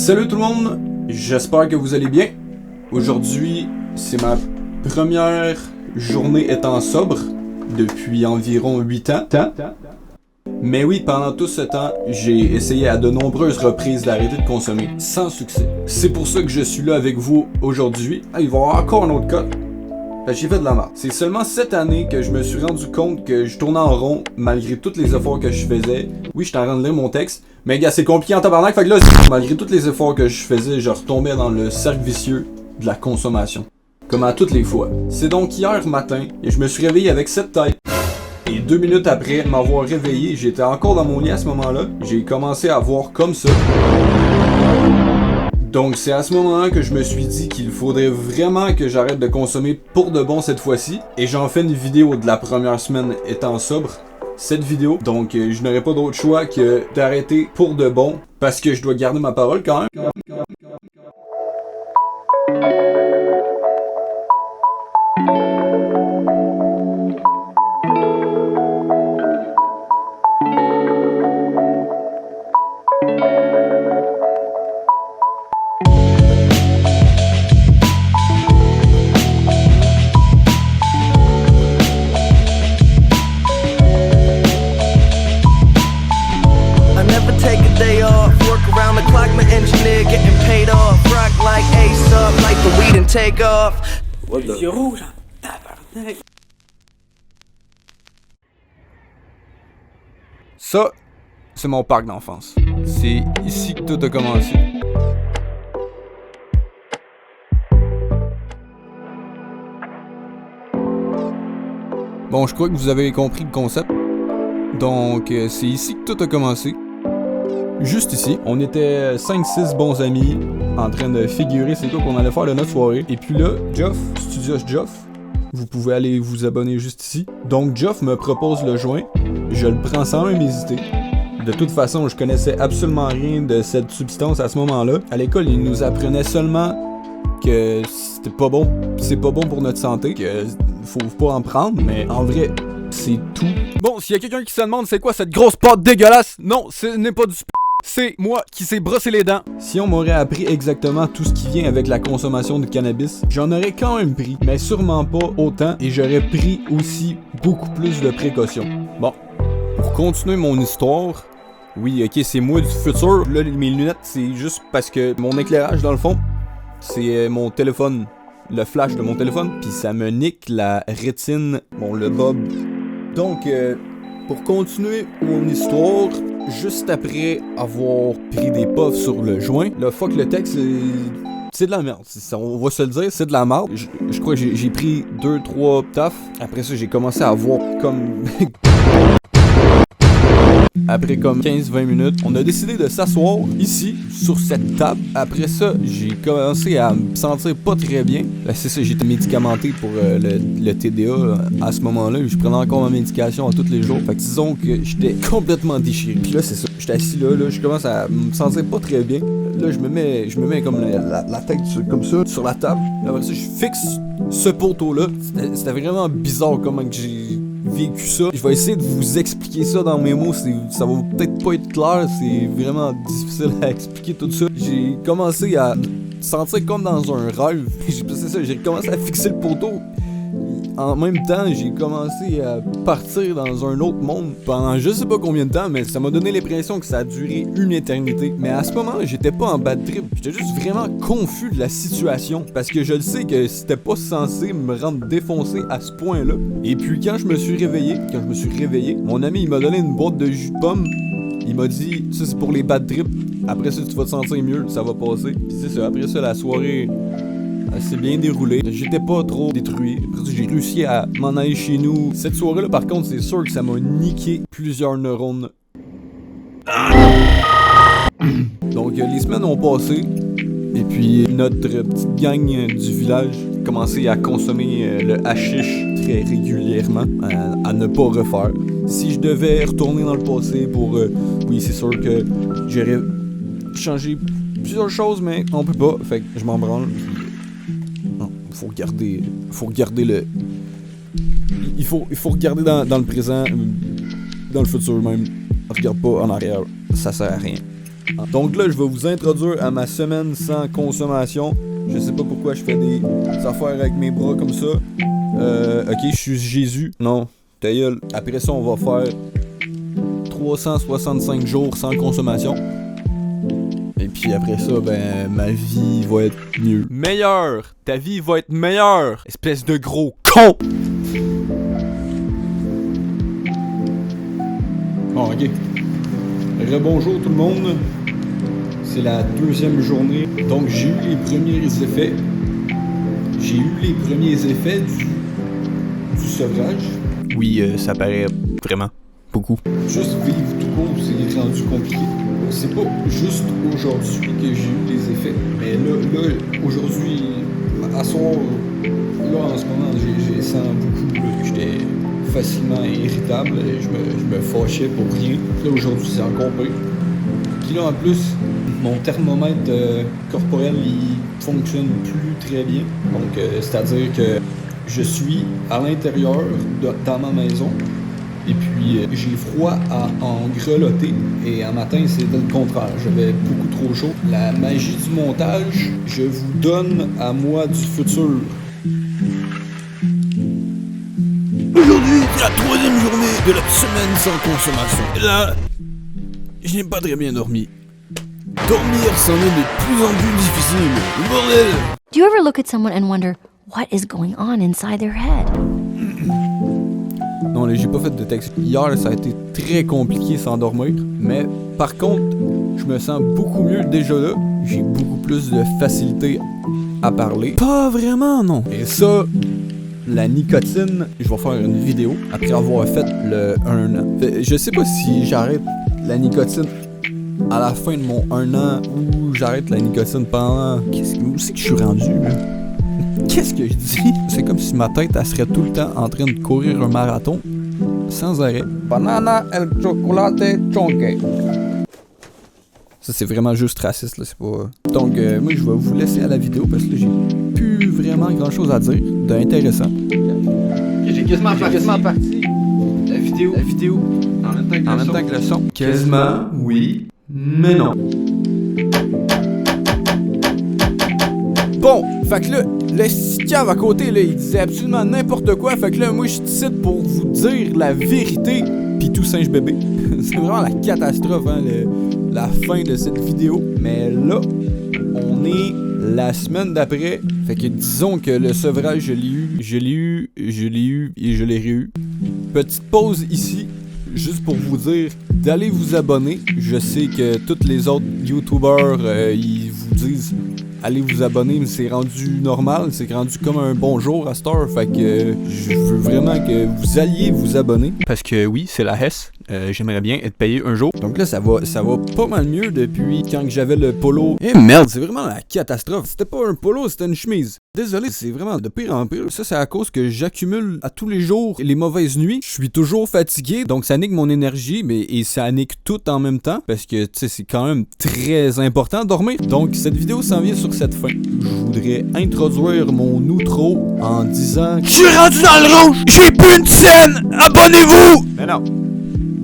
Salut tout le monde, j'espère que vous allez bien. Aujourd'hui, c'est ma première journée étant sobre depuis environ 8 ans. Mais oui, pendant tout ce temps, j'ai essayé à de nombreuses reprises d'arrêter de consommer, sans succès. C'est pour ça que je suis là avec vous aujourd'hui. Il va y avoir encore un autre cas. J'ai fait de la merde. C'est seulement cette année que je me suis rendu compte que je tournais en rond malgré tous les efforts que je faisais. Oui, j'étais en train de lire mon texte, mais gars, c'est compliqué en tabarnak, fait que là, malgré tous les efforts que je faisais, je retombais dans le cercle vicieux de la consommation. Comme à toutes les fois. C'est donc hier matin, et je me suis réveillé avec cette tête. Et 2 minutes après m'avoir réveillé, j'étais encore dans mon lit à ce moment-là. J'ai commencé à voir comme ça. Donc c'est à ce moment-là que je me suis dit qu'il faudrait vraiment que j'arrête de consommer pour de bon cette fois-ci. Et j'en fais une vidéo de la première semaine étant sobre. Cette vidéo, donc je n'aurai pas d'autre choix que d'arrêter pour de bon. Parce que je dois garder ma parole quand même. Take off. C'est rouge en tabarnak. Ça, c'est mon parc d'enfance. C'est ici que tout a commencé. Bon, je crois que vous avez compris le concept. Donc, c'est ici que tout a commencé. Juste ici, on était 5-6 bons amis en train de figurer c'est quoi qu'on allait faire de notre soirée. Et puis là, Geoff, Studios Geoff, vous pouvez aller vous abonner juste ici. Donc Geoff me propose le joint, je le prends sans même hésiter. De toute façon, je connaissais absolument rien de cette substance à ce moment-là. À l'école, ils nous apprenaient seulement que c'était pas bon, c'est pas bon pour notre santé, que faut pas en prendre, mais en vrai, c'est tout. Bon, s'il y a quelqu'un qui se demande c'est quoi cette grosse pâte dégueulasse, non, ce n'est pas du c'est moi qui sais brosser les dents. Si on m'aurait appris exactement tout ce qui vient avec la consommation de cannabis, j'en aurais quand même pris, mais sûrement pas autant, et j'aurais pris aussi beaucoup plus de précautions. Bon, pour continuer mon histoire, oui, ok, c'est moi du futur. Là, mes lunettes, c'est juste parce que mon éclairage, dans le fond, c'est mon téléphone, le flash de mon téléphone, puis ça me nique la rétine, bon, le bob. Donc, pour continuer mon histoire, juste après avoir pris des puffs sur le joint, le fuck le texte, c'est de la merde. On va se le dire, c'est de la merde. Je crois que j'ai pris 2-3 tafs. Après ça, j'ai commencé à voir comme... Après comme 15-20 minutes, on a décidé de s'asseoir ici, sur cette table. Après ça, j'ai commencé à me sentir pas très bien. Là, c'est ça, j'étais médicamenté pour le TDA à ce moment-là. Je prenais encore ma médication à tous les jours. Fait que disons que j'étais complètement déchiré. Puis là, c'est ça, j'étais assis là, je commence à me sentir pas très bien. Là, je me mets comme la tête comme ça sur la table. Là, après ça, je fixe ce poteau-là. C'était vraiment bizarre comment que j'ai vécu ça. Je vais essayer de vous expliquer ça dans mes mots, ça va peut-être pas être clair, c'est vraiment difficile à expliquer tout ça. J'ai commencé à sentir comme dans un rêve. C'est ça, j'ai commencé à fixer le poteau. En même temps, j'ai commencé à partir dans un autre monde pendant je sais pas combien de temps, mais ça m'a donné l'impression que ça a duré une éternité. Mais à ce moment-là, j'étais pas en bad trip, j'étais juste vraiment confus de la situation, parce que je le sais que c'était pas censé me rendre défoncé à ce point-là. Et puis quand je me suis réveillé, mon ami il m'a donné une boîte de jus de pomme. Il m'a dit, ça c'est pour les bad trips, après ça tu vas te sentir mieux, ça va passer. Puis c'est ça, après ça la soirée... Elle s'est bien déroulée. J'étais pas trop détruit. Après ça, j'ai réussi à m'en aller chez nous. Cette soirée-là, par contre, c'est sûr que ça m'a niqué plusieurs neurones. Donc, les semaines ont passé. Et puis, notre petite gang du village a commencé à consommer le hashish très régulièrement. À ne pas refaire. Si je devais retourner dans le passé pour... oui, c'est sûr que j'aurais changé plusieurs choses, mais on peut pas. Fait que je m'en branle. Faut regarder le... Il faut regarder dans le présent, dans le futur même. Regarde pas en arrière, ça sert à rien. Donc là, je vais vous introduire à ma semaine sans consommation. Je sais pas pourquoi je fais des affaires avec mes bras comme ça. Ok, je suis Jésus. Non, ta gueule. Après ça, on va faire 365 jours sans consommation. Et puis après ça, ben, ma vie va être mieux. Meilleure! Ta vie va être meilleure! Espèce de gros con! Bon, ok. Rebonjour tout le monde. C'est la deuxième journée. Donc j'ai eu les premiers effets. J'ai eu les premiers effets du sevrage. Oui, ça paraît vraiment beaucoup. Juste vivre tout court, c'est rendu compliqué. C'est pas juste aujourd'hui que j'ai eu les effets. Mais là aujourd'hui, à soir, là en ce moment, j'ai sens beaucoup. J'étais facilement irritable. Je me fâchais pour rien. Là aujourd'hui, c'est encore pire. Puis là en plus, mon thermomètre corporel il fonctionne plus très bien. Donc c'est-à-dire que je suis à l'intérieur dans ma maison. Et puis j'ai froid à en grelotter. Et un matin, c'était le contraire. J'avais beaucoup trop chaud. La magie du montage, je vous donne à moi du futur. Aujourd'hui, c'est la troisième journée de la semaine sans consommation. Et là, je n'ai pas très bien dormi. Dormir, c'en est de plus en plus difficile. Bordel! Do you ever look at someone and wonder what is going on inside their head? Non, là, j'ai pas fait de texte. Hier, ça a été très compliqué sans dormir. Mais par contre, je me sens beaucoup mieux déjà là. J'ai beaucoup plus de facilité à parler. Pas vraiment, non. Et ça, la nicotine, je vais faire une vidéo après avoir fait le 1 an. Je sais pas si j'arrête la nicotine à la fin de mon 1 an ou j'arrête la nicotine pendant... Où c'est que je suis rendu, là? Qu'est-ce que je dis? C'est comme si ma tête, elle serait tout le temps en train de courir un marathon, sans arrêt. Banana el chocolate chonke. Ça, c'est vraiment juste raciste, là, c'est pas... Donc, moi, je vais vous laisser à la vidéo, parce que là, j'ai plus vraiment grand-chose à dire d'intéressant. J'ai quasiment parti. La vidéo. En même temps que le son. Quasiment, oui, mais non. Bon, fait que là, le cave à côté, là, il disait absolument n'importe quoi. Fait que là, moi, je suis ici pour vous dire la vérité. Pis tout singe bébé. C'est vraiment la catastrophe, hein, la fin de cette vidéo. Mais là, on est la semaine d'après. Fait que disons que le sevrage, je l'ai eu et je l'ai réu. Petite pause ici. Juste pour vous dire d'aller vous abonner. Je sais que tous les autres YouTubers, ils vous disent allez vous abonner, mais c'est rendu normal, c'est rendu comme un bonjour à cette heure. Fait que je veux vraiment que vous alliez vous abonner. Parce que oui, c'est la Hesse. J'aimerais bien être payé un jour. Donc là, ça va pas mal mieux depuis quand que j'avais le polo. Eh merde, c'est vraiment la catastrophe. C'était pas un polo, c'était une chemise. Désolé, c'est vraiment de pire en pire. Ça, c'est à cause que j'accumule à tous les jours les mauvaises nuits. Je suis toujours fatigué, donc ça nique mon énergie, et ça nique tout en même temps. Parce que, tu sais, c'est quand même très important de dormir. Donc, cette vidéo s'en vient sur cette fin. Je voudrais introduire mon outro en disant... Je suis rendu dans le rouge! J'ai plus une scène! Abonnez-vous! Mais non.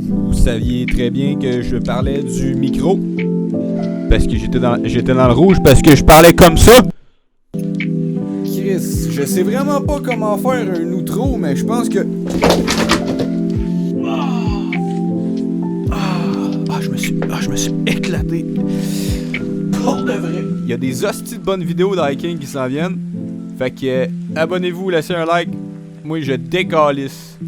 Vous saviez très bien que je parlais du micro. Parce que j'étais dans le rouge, parce que je parlais comme ça. Chris, je sais vraiment pas comment faire un outro, mais je pense que... je me suis éclaté. Pour de vrai. Il y a des hosties de bonnes vidéos d'Hiking qui s'en viennent. Fait que abonnez-vous, laissez un like. Moi, je décalisse.